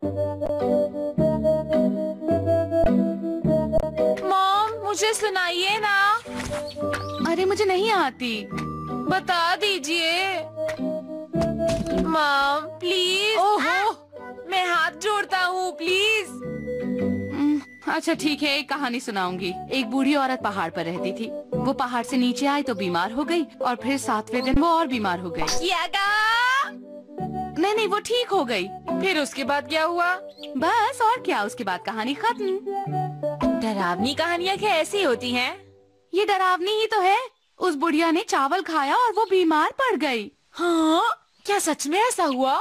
Mom, मुझे सुनाइए ना। अरे मुझे नहीं आती। बता दीजिए मॉम, प्लीज। ओहो। मैं हाथ जोड़ता हूँ, प्लीज। अच्छा ठीक है, एक कहानी सुनाऊंगी। एक बूढ़ी औरत पहाड़ पर रहती थी। वो पहाड़ से नीचे आई तो बीमार हो गई और फिर 7वें दिन वो और बीमार हो गई। क्या कहा? नहीं, वो ठीक हो गई। फिर उसके बाद क्या हुआ? बस और क्या, उसके बाद कहानी खत्म। डरावनी कहानियाँ क्या ऐसी होती हैं? ये डरावनी ही तो है। उस बुढ़िया ने चावल खाया और वो बीमार पड़ गई। हाँ, क्या सच में ऐसा हुआ?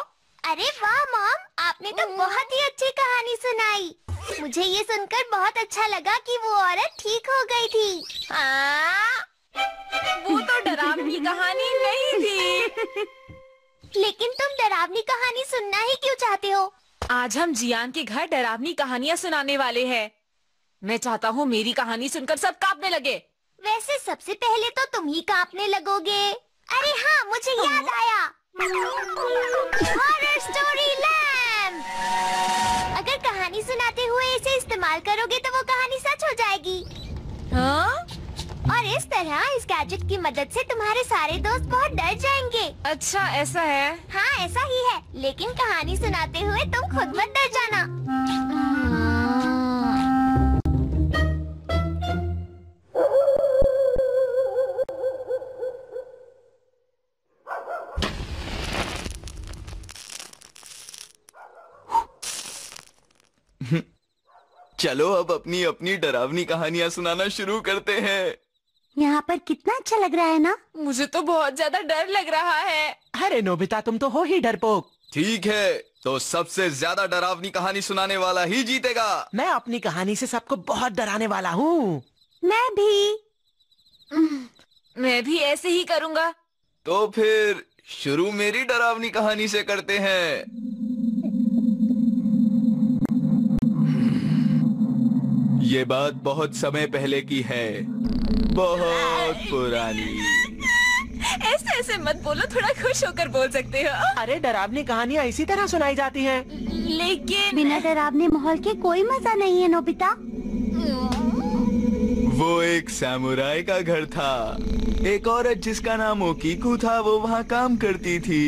अरे वाह मॉम, आपने तो बहुत ही अच्छी कहानी सुनाई। मुझे ये सुनकर बहुत अच्छा लगा कि वो औरत ठीक हो गई थी। वो तो डरावनी कहानी नहीं थी। लेकिन तुम डरावनी कहानी सुनना ही क्यों चाहते हो? आज हम जियान के घर डरावनी कहानियाँ सुनाने वाले हैं। मैं चाहता हूँ मेरी कहानी सुनकर सब कांपने लगे। वैसे सबसे पहले तो तुम ही कांपने लगोगे। अरे हाँ, मुझे याद आया। Horror story lamp. अगर कहानी सुनाते हुए इसे इस्तेमाल करोगे तो वो कहानी सच हो जाएगी। हाँ? और इस तरह इस गैजेट की मदद से तुम्हारे सारे दोस्त बहुत डर जाएंगे। अच्छा, ऐसा है? हाँ, ऐसा ही है। लेकिन कहानी सुनाते हुए तुम खुद मत डर जाना। चलो अब अपनी अपनी डरावनी कहानियाँ सुनाना शुरू करते हैं। यहाँ पर कितना अच्छा लग रहा है ना? मुझे तो बहुत ज्यादा डर लग रहा है। अरे नोबिता, तुम तो हो ही डरपोक। ठीक है, तो सबसे ज्यादा डरावनी कहानी सुनाने वाला ही जीतेगा। मैं अपनी कहानी से सबको बहुत डराने वाला हूँ। मैं भी। मैं भी ऐसे ही करूँगा। तो फिर शुरू मेरी डरावनी कहानी से करते हैं। ये बात बहुत समय पहले की है, बहुत पुरानी। ऐसे ऐसे मत बोलो, थोड़ा खुश होकर बोल सकते हो। अरे डरावनी कहानियाँ इसी तरह सुनाई जाती हैं। लेकिन बिना डरावने माहौल के कोई मजा नहीं है नोबिता। वो एक सैमुराई का घर था। एक औरत जिसका नाम ओकीकू था, वो वहाँ काम करती थी।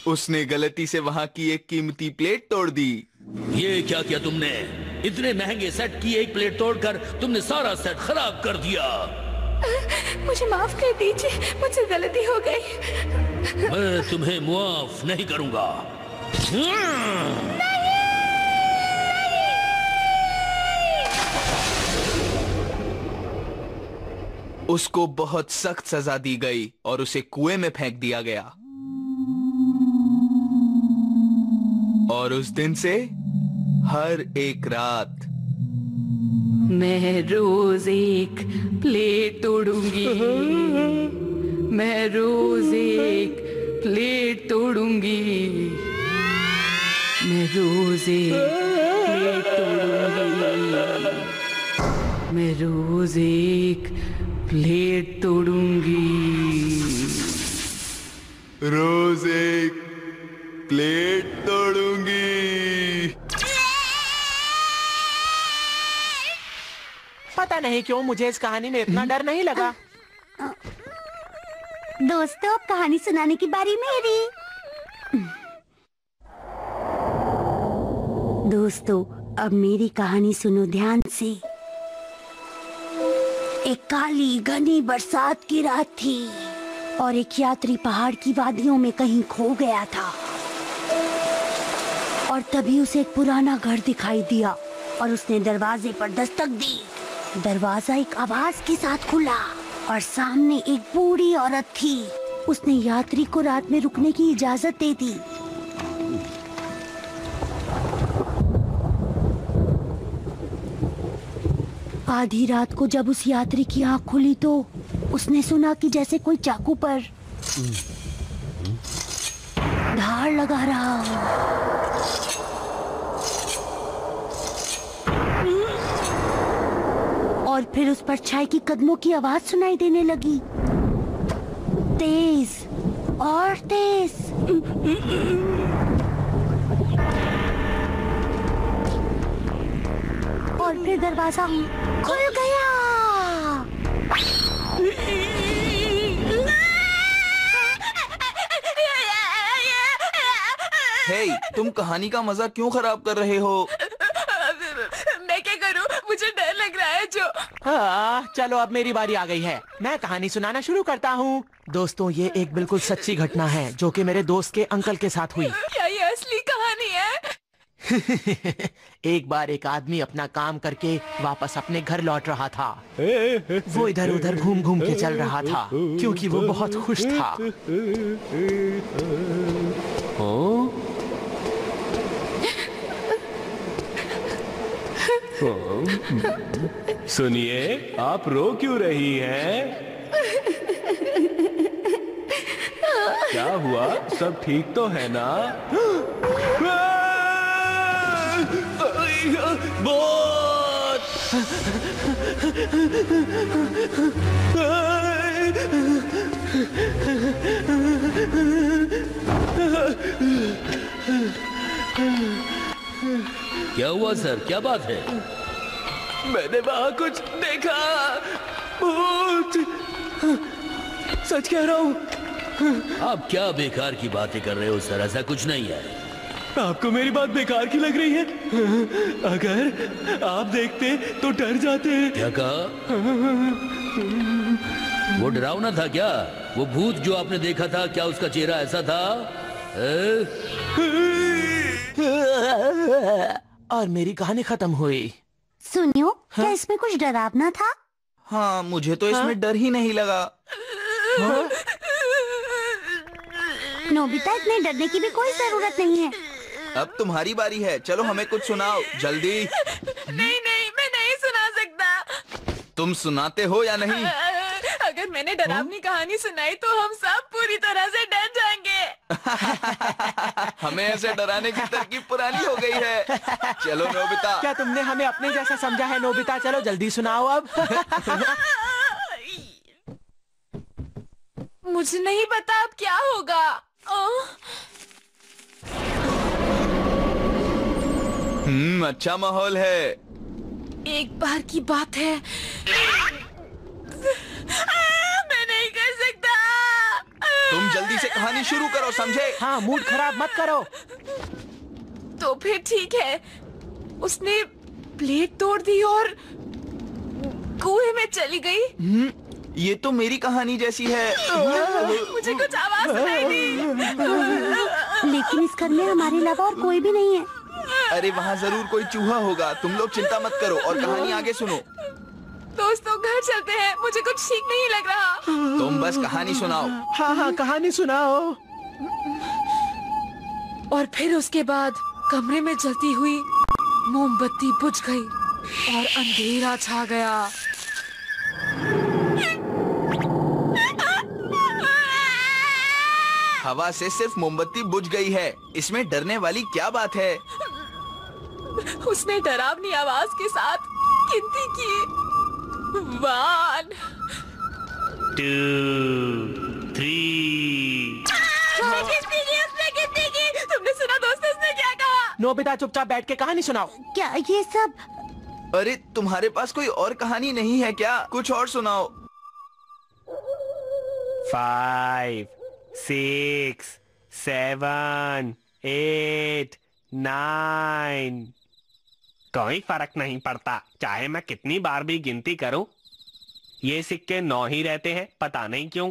उसने गलती से वहाँ की एक कीमती प्लेट तोड़ दी। ये क्या किया तुमने? इतने महंगे सेट की एक प्लेट तोड़कर तुमने सारा सेट खराब कर दिया। मुझे माफ कर दीजिए, मुझसे गलती हो गई। मैं तुम्हें मुआफ नहीं करूंगा। उसको बहुत सख्त सजा दी गई और उसे कुएं में फेंक दिया गया। और उस दिन से हर एक रात मैं रोज एक प्लेट तोड़ूंगी। मैं रोज एक प्लेट तोड़ूंगी। मैं रोज एक प्लेट तोड़ूंगी। मैं रोज एक प्लेट तोड़ूंगी। रोज एक प्लेट तोड़ूंगी। पता नहीं क्यों मुझे इस कहानी में इतना डर नहीं लगा। दोस्तों, अब कहानी सुनाने की बारी मेरी। दोस्तों, अब मेरी कहानी सुनो ध्यान से। एक काली घनी बरसात की रात थी और एक यात्री पहाड़ की वादियों में कहीं खो गया था। और तभी उसे एक पुराना घर दिखाई दिया और उसने दरवाजे पर दस्तक दी। दरवाजा एक आवाज के साथ खुला और सामने एक बूढ़ी औरत थी। उसने यात्री को रात में रुकने की इजाजत दे दी। आधी रात को जब उस यात्री की आंख खुली तो उसने सुना कि जैसे कोई चाकू पर धार लगा रहा हो। और फिर उस परछाई की कदमों की आवाज सुनाई देने लगी। तेज, और तेज। और फिर दरवाजा खुल गया। हे, तुम कहानी का मजा क्यों खराब कर रहे हो? मैं क्या करूं? मुझे डर लग रहा है जो। चलो अब मेरी बारी आ गई है। मैं कहानी सुनाना शुरू करता हूँ। दोस्तों, ये एक बिल्कुल सच्ची घटना है जो कि मेरे दोस्त के अंकल के साथ हुई। क्या ये असली कहानी है? एक बार एक आदमी अपना काम करके वापस अपने घर लौट रहा था। वो इधर उधर घूम घूम के चल रहा था क्योंकि वो बहुत खुश था। सुनिए, आप रो क्यों रही हैं? क्या हुआ? सब ठीक तो है ना? क्या हुआ सर? क्या बात है? मैंने वहां कुछ देखा। भूत। सच कह रहा हूँ। आप क्या बेकार की बातें कर रहे हो सर? ऐसा कुछ नहीं है। आपको मेरी बात बेकार की लग रही है? अगर आप देखते तो डर जाते। क्या कहा? वो डरावना था क्या? वो भूत जो आपने देखा था, क्या उसका चेहरा ऐसा था? और मेरी कहानी खत्म हुई। सुनियो, क्या इसमें कुछ डरावना था? हाँ, मुझे तो इसमें डर ही नहीं लगा। नोबिता, इतने डरने की भी कोई जरूरत नहीं है। अब तुम्हारी बारी है। चलो हमें कुछ सुनाओ, जल्दी। नहीं नहीं, मैं नहीं सुना सकता। तुम सुनाते हो या नहीं? अगर मैंने डरावनी कहानी सुनाई तो हम सब पूरी तरह से डर जाएंगे। हमें ऐसे डराने की तरकीब पुरानी हो गई है। चलो नोबिता। क्या तुमने हमें अपने जैसा समझा है नोबिता? चलो जल्दी सुनाओ अब। मुझे नहीं पता अब क्या होगा। अच्छा माहौल है। एक बार की बात है। मैं नहीं कर सकता। तुम जल्दी से कहानी शुरू करो, समझे? हाँ, मूड खराब मत करो। तो फिर ठीक है। उसने प्लेट तोड़ दी और कुएं में चली गई। ये तो मेरी कहानी जैसी है। मुझे कुछ आवाज सुनाई दी। लेकिन इस घर में हमारे अलावा और कोई भी नहीं है। अरे वहाँ जरूर कोई चूहा होगा। तुम लोग चिंता मत करो और कहानी आगे सुनो। दोस्तों, घर चलते हैं। मुझे कुछ ठीक नहीं लग रहा। तुम बस कहानी सुनाओ। हाँ हाँ, कहानी सुनाओ। और फिर उसके बाद कमरे में जलती हुई मोमबत्ती बुझ गई और अंधेरा छा गया। हवा से सिर्फ मोमबत्ती बुझ गई है, इसमें डरने वाली क्या बात है? उसने डरावनी आवाज के साथ गिनती की। 1 2 3। उसने गिनती की। तुमने सुना दोस्तों उसने क्या कहा? नोबिता, चुपचाप बैठ के कहानी सुनाओ। क्या ये सब? अरे तुम्हारे पास कोई और कहानी नहीं है क्या? कुछ और सुनाओ। 5 6 7 8 9। कोई फर्क नहीं पड़ता, चाहे मैं कितनी बार भी गिनती करूं, ये सिक्के 9 ही रहते हैं, पता नहीं क्यों।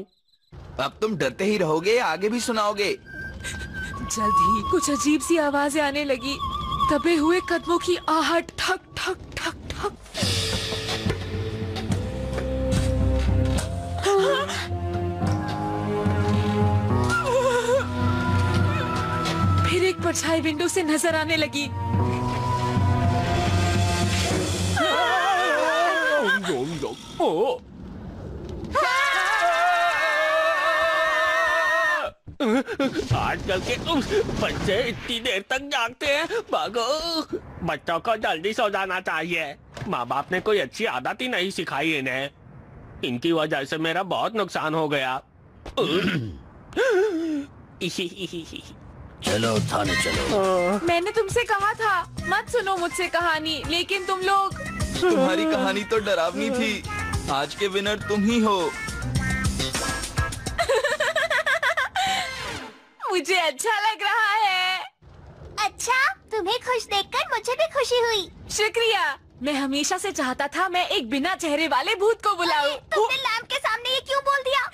अब तुम डरते ही रहोगे, आगे भी सुनाओगे? जल्द ही कुछ अजीब सी आवाजें आने लगी। दबे हुए कदमों की आहट, ठक ठक ठक ठक। फिर एक परछाई विंडो से नजर आने लगी। आजकल के बच्चे इतनी देर तक जागते हैं। भागो, बच्चों को जल्दी सो जाना चाहिए। माँ बाप ने कोई अच्छी आदत ही नहीं सिखाई इन्हें। इनकी वजह से मेरा बहुत नुकसान हो गया। चलो थाने चलो। मैंने तुमसे कहा था मत सुनो मुझसे कहानी, लेकिन तुम लोग। तुम्हारी कहानी तो डरावनी थी। आज के विनर तुम ही हो। मुझे अच्छा लग रहा है। अच्छा, तुम्हें खुश देखकर मुझे भी खुशी हुई। शुक्रिया। मैं हमेशा से चाहता था मैं एक बिना चेहरे वाले भूत को बुलाऊं। तुमने लैम्प के सामने ये क्यों बोल दिया?